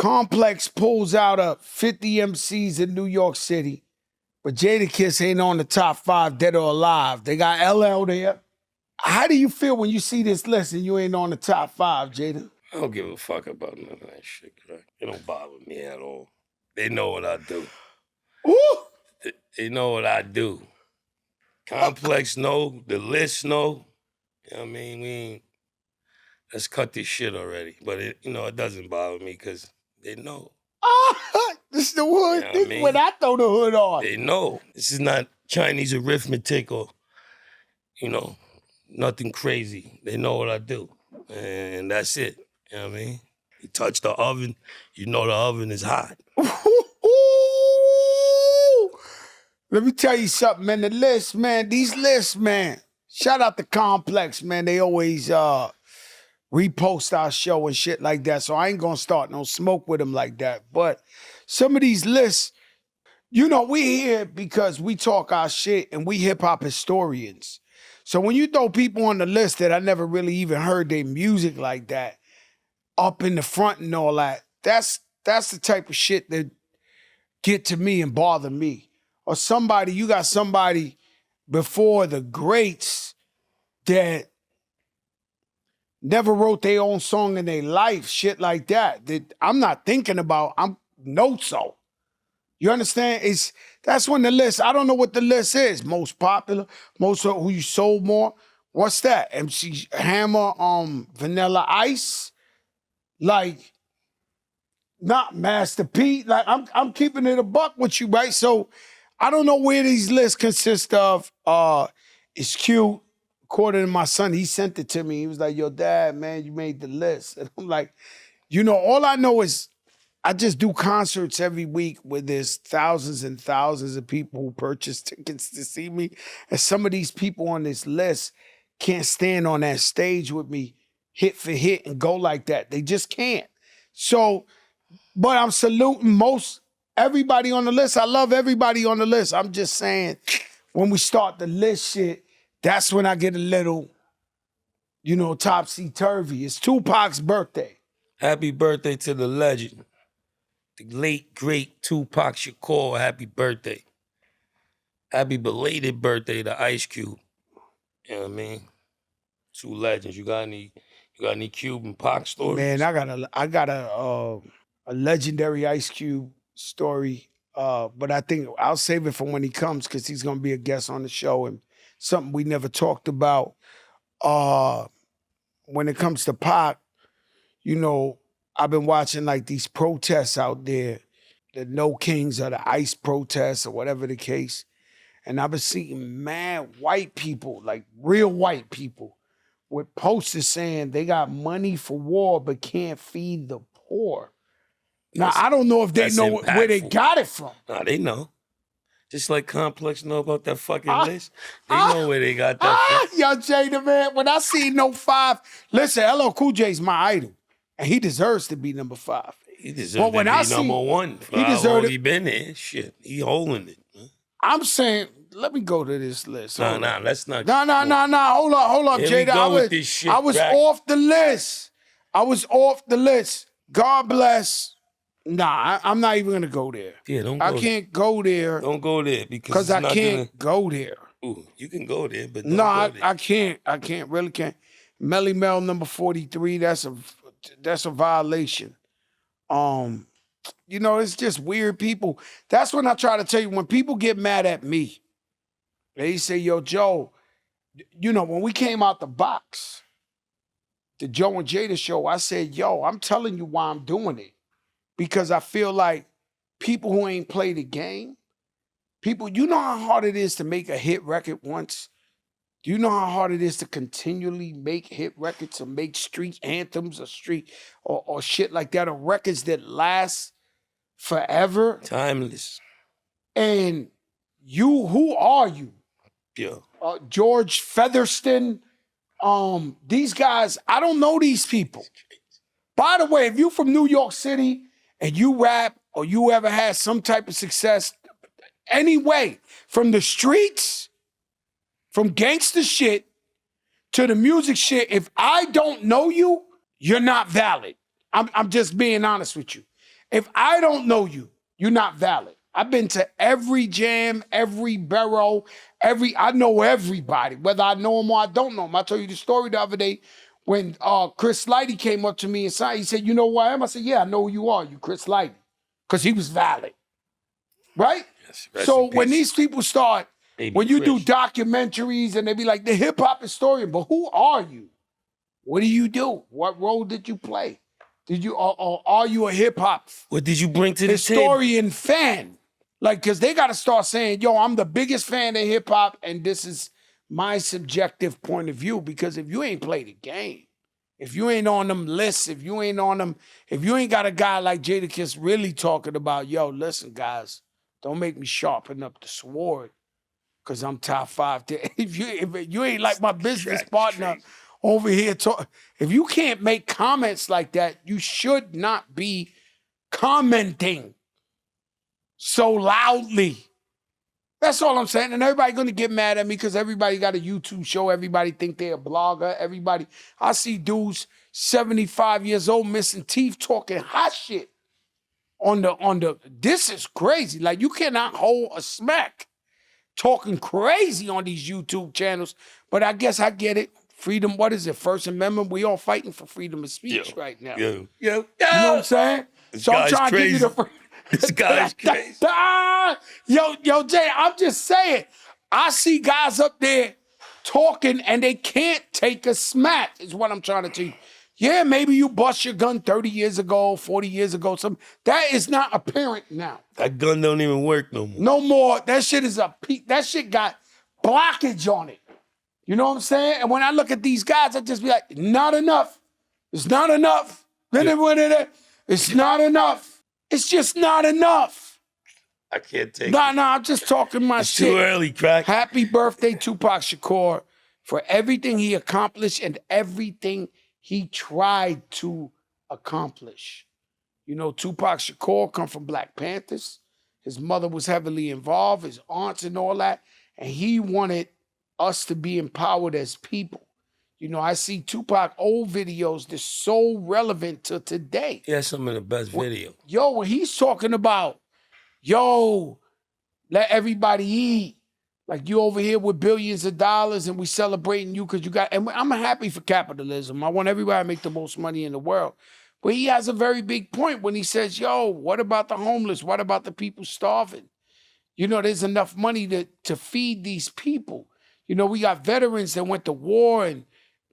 Complex pulls out of 50 MCs in New York City, but Jadakiss ain't on the top 5 dead or alive. They got LL there. How do you feel when you see this list and you ain't on the top 5, Jada? I don't give a fuck about none of that shit, Craig. It don't bother me at all. They know what I do. Ooh! They know what I do. Complex know, the list know. You know what I mean? Let's cut this shit already. But it doesn't bother me because they know. This is the hood. You know This is when I throw the hood on. They know. This is not Chinese arithmetic or, nothing crazy. They know what I do. And that's it. You know what I mean? You touch the oven, you know the oven is hot. Let me tell you something, man. The list, man, these lists, man. Shout out to Complex, man. They always repost our show and shit like that. So I ain't gonna start no smoke with them like that. But some of these lists, we here because we talk our shit and we hip-hop historians. So when you throw people on the list that I never really even heard their music like that, up in the front and all that, that's the type of shit that get to me and bother me. Or you got somebody before the greats that never wrote their own song in their life, shit like that I'm not thinking about, I'm notes so. You understand? That's when the list, I don't know what the list is. Most popular, most who you sold more. What's that? MC Hammer, Vanilla Ice? Like, not Master P. Like, I'm keeping it a buck with you, right? So I don't know where these lists consist of. It's cute. According to my son, he sent it to me. He was like, yo, Dad, man, you made the list. And I'm like, all I know is I just do concerts every week where there's thousands and thousands of people who purchase tickets to see me. And some of these people on this list can't stand on that stage with me hit for hit and go like that. They just can't. So, but I'm saluting everybody on the list. I love everybody on the list. I'm just saying, when we start the list shit, that's when I get a little, topsy-turvy. It's Tupac's birthday. Happy birthday to the legend. The late, great Tupac Shakur. Happy birthday. Happy belated birthday to Ice Cube. You know what I mean? Two legends. You got any Cube and Pac stories? Man, I got a legendary Ice Cube story. But I think I'll save it for when he comes because he's gonna be a guest on the show and something we never talked about. When it comes to Pac, I've been watching like these protests out there, the No Kings or the ICE protests or whatever the case. And I've been seeing mad white people, like real white people, with posters saying they got money for war but can't feed the poor. Now, I don't know if they know where they got it from. Nah, they know. Just like Complex know about that fucking list. They know where they got that from. Yo, Jada, man, when I see No 5, listen, LL Cool J's my idol. And he deserves to be number 5. He deserves to be number 1. He deserves he been there. Shit, he holding it. Man. I'm saying, let me go to this list. Nah, let's not. Nah. Hold up, Here Jada. I was off the list. God bless. Nah, I'm not even gonna go there. Yeah, don't go I can't go there. Don't go there because I can't go there. Ooh, you can go there, but no, I can't. I can't. Really can't. Melly Mel number 43. That's a violation. It's just weird people. That's when I try to tell you, when people get mad at me, they say, yo, Joe, when we came out the box, the Joe and Jada show, I said, yo, I'm telling you why I'm doing it. Because I feel like people who ain't played the game, you know how hard it is to make a hit record once? Do you know how hard it is to continually make hit records or make street anthems or shit like that, or records that last forever? Timeless. And who are you? Yeah. George Featherston. These guys, I don't know these people. By the way, if you from New York City and you rap or you ever had some type of success, anyway, from the streets, from gangster shit to the music shit, if I don't know you, you're not valid. I'm just being honest with you. If I don't know you, you're not valid. I've been to every jam, every borough, I know everybody, whether I know them or I don't know them. I told you the story the other day when Chris Lighty came up to me and he said, you know who I am? I said, yeah, I know who you are. You Chris Lighty. Because he was valid. Right? Yes, So when these people start, when you do Chris. documentaries and they be like, the hip hop historian, but who are you? What do you do? What role did you play? Did you, or are you a hip hop What did you bring to the historian fan? Like, because they got to start saying, yo, I'm the biggest fan of hip hop and this is my subjective point of view. Because if you ain't played the game, if you ain't on them lists, if you ain't got a guy like Jadakiss really talking about, yo, listen, guys, don't make me sharpen up the sword because I'm top 5. If you ain't like my business partner over here, if you can't make comments like that, you should not be commenting so loudly. That's all I'm saying. And everybody gonna get mad at me because everybody got a YouTube show. Everybody think they're a blogger. I see dudes 75 years old missing teeth talking hot shit this is crazy. Like, you cannot hold a smack talking crazy on these YouTube channels. But I guess I get it. Freedom, what is it? First Amendment. We all fighting for freedom of speech right now. Yo. You know what I'm saying? So I'm trying to give you the This guy's crazy. Yo, Jay, I'm just saying, I see guys up there talking and they can't take a smack, is what I'm trying to tell you. Yeah, maybe you bust your gun 30 years ago, 40 years ago, something. That is not apparent now. That gun don't even work no more. No more. That shit is that shit got blockage on it. You know what I'm saying? And when I look at these guys, I just be like, not enough. It's not enough. It's not enough. It's just not enough. I can't take it. Nah, I'm just talking my shit. Too early, crack. Happy birthday, Tupac Shakur, for everything he accomplished and everything he tried to accomplish. You know, Tupac Shakur come from Black Panthers. His mother was heavily involved, his aunts and all that. And he wanted us to be empowered as people. You know, I see Tupac old videos that's so relevant to today. Yeah, some of the best videos. Yo, when he's talking about, yo, let everybody eat. Like, you over here with billions of dollars and we celebrating you because you got, and I'm happy for capitalism. I want everybody to make the most money in the world. But he has a very big point when he says, yo, what about the homeless? What about the people starving? You know, there's enough money to feed these people. You know, we got veterans that went to war and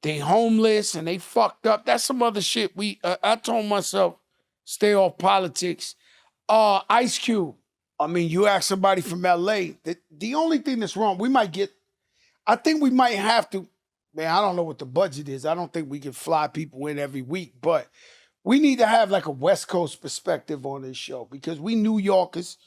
they homeless and they fucked up. That's some other shit. I told myself, stay off politics. Ice Cube. I mean, you ask somebody from LA, the only thing that's wrong, I think we might have to, man, I don't know what the budget is. I don't think we can fly people in every week, but we need to have like a West Coast perspective on this show because we New Yorkers,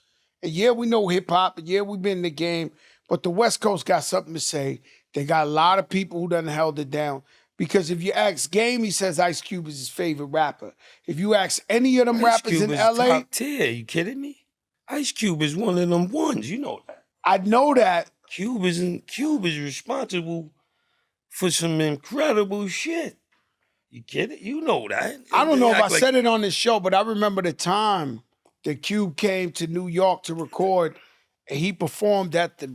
and yeah, we know hip hop, and yeah, we've been in the game, but the West Coast got something to say. They got a lot of people who done held it down. Because if you ask Game, he says Ice Cube is his favorite rapper. If you ask any of them rappers in LA, top tier. You kidding me? Ice Cube is one of them ones. You know that. I know that. Cube is responsible for some incredible shit. You kidding? You know that. I don't know if I said it on this show, but I remember the time that Cube came to New York to record, and he performed at the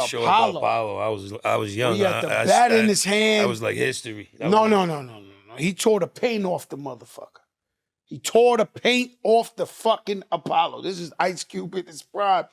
show Apollo. I was young. He had the bat in his hand. That was like history. No. He tore the paint off the motherfucker. He tore the paint off the fucking Apollo. This is Ice Cube in his prime.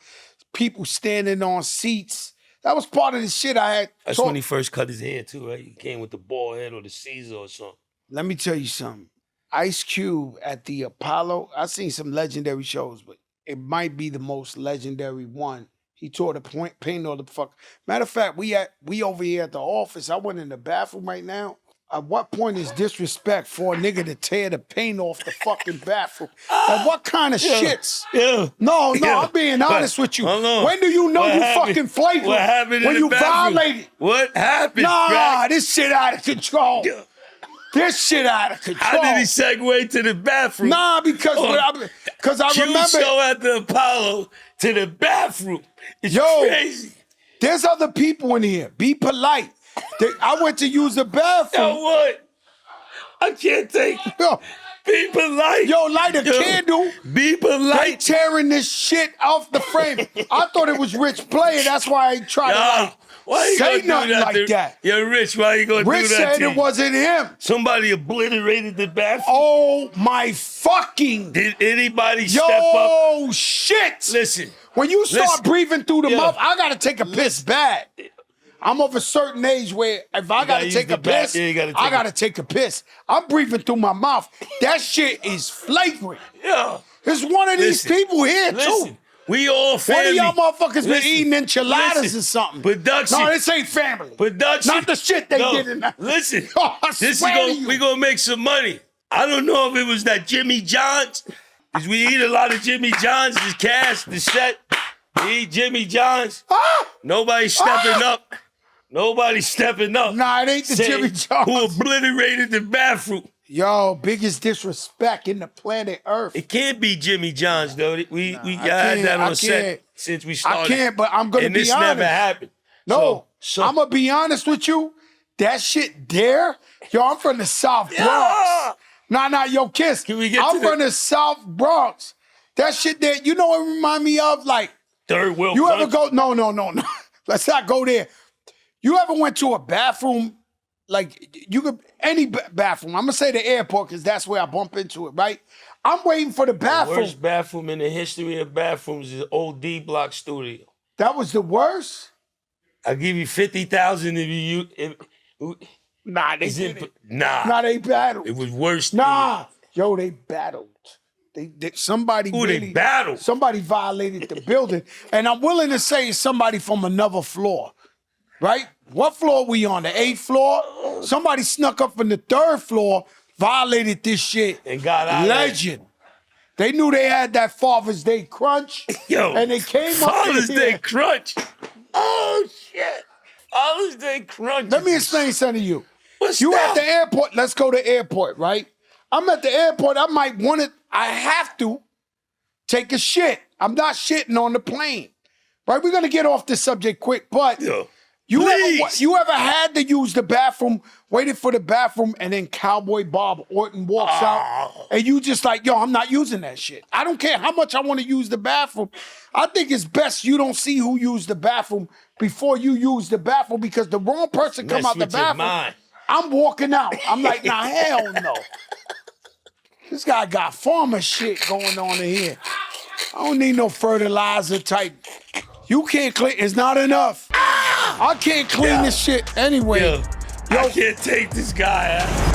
People standing on seats. That was part of the shit I had. That's when he first cut his hair too, right? He came with the bald head or the Caesar or something. Let me tell you something. Ice Cube at the Apollo, I've seen some legendary shows, but it might be the most legendary one. He tore the paint on the fuck. Matter of fact, we over here at the office. I went in the bathroom right now. At what point is disrespect for a nigga to tear the paint off the fucking bathroom? Like, what kind of shits? Yeah. No, I'm being honest with you. When do you know you fucking flagrant? What happened when you violated? What happened? Nah, this shit out of control. Yeah. This shit out of control. How did he segue to the bathroom? Nah, because I remember. Show at the Apollo to the bathroom. It's crazy. There's other people in here. Be polite. I went to use the bathroom. Yo, what? I can't take it. Yo, Be polite. Yo, light a candle. Be They polite. tearing this shit off the frame. I thought it was Rich playing. That's why I ain't trying to Why you say gonna do nothing that like that. Yo, Rich, why you gonna Rich do that said to it you? wasn't him. Somebody obliterated the bathroom. Oh my fucking. Did anybody step up? Yo, shit. Listen. When you start Listen. breathing through the Yo. mouth, I gotta take a piss bad. I'm of a certain age where if I gotta use take the a piss, back- yeah, you gotta take I gotta take a piss. I'm breathing through my mouth. That shit is flagrant. Yeah. There's one of these Listen. people here Listen. too. We all One family. of y'all motherfuckers been Listen. eating enchiladas Listen. or something. Production. No, this ain't family. Production. Not the shit they No. did in that. Listen. Oh, I This is swear to gonna, you. we gonna make some money. I don't know if it was that Jimmy John's. Because we eat a lot of Jimmy John's. This cast, the set. We eat Jimmy John's. Ah! Nobody stepping up. Nobody stepping up. Nah, it ain't the Saying Jimmy John's. Who obliterated the bathroom. Yo, biggest disrespect in the planet Earth. It can't be Jimmy John's though. We I had that can't, I on set can't. since we I started. can't, but I'm gonna and be this honest. never happened. No, So- I'm gonna be honest with you. That shit there, yo, I'm from the South Bronx. Yeah. Nah, yo, Kiss. Can we get I'm to from the South Bronx. That shit there, you know what it remind me of? Like, Third world. you ever country. go, no. Let's not go there. You ever went to a bathroom, like, you could, any bathroom. I'm gonna say the airport, because that's where I bump into it, right? I'm waiting for the bathroom. Worst bathroom in the history of bathrooms is old D Block Studio. That was the worst? I'll give you 50,000 if you. Nah, they Is did it, it. nah, Nah, they battled. it was worse. Nah, yo, they battled. They somebody Who really they battled? Somebody violated the building, and I'm willing to say it's somebody from another floor, right? What floor we on? The 8th floor? Somebody snuck up from the 3rd floor, violated this shit. And got out. Legend. They knew they had that Father's Day crunch, Yo, and they came Father's up in Day here. crunch. Oh shit, Father's Day crunch. Let me explain something to you. What's You that? at the airport, let's go to airport, right? I'm at the airport, I might want it, I have to take a shit. I'm not shitting on the plane, right? We're gonna get off this subject quick, but Yo, you ever had to use the bathroom, waited for the bathroom, and then Cowboy Bob Orton walks out, and you just like, yo, I'm not using that shit. I don't care how much I want to use the bathroom. I think it's best you don't see who used the bathroom before you use the bathroom, because the wrong person come Mess out the with your bathroom. mind. I'm walking out. I'm like, nah, hell no. This guy got farmer shit going on in here. I don't need no fertilizer type. You can't clean. It's not enough. I can't clean this shit anyway. Yo, I can't take this guy out.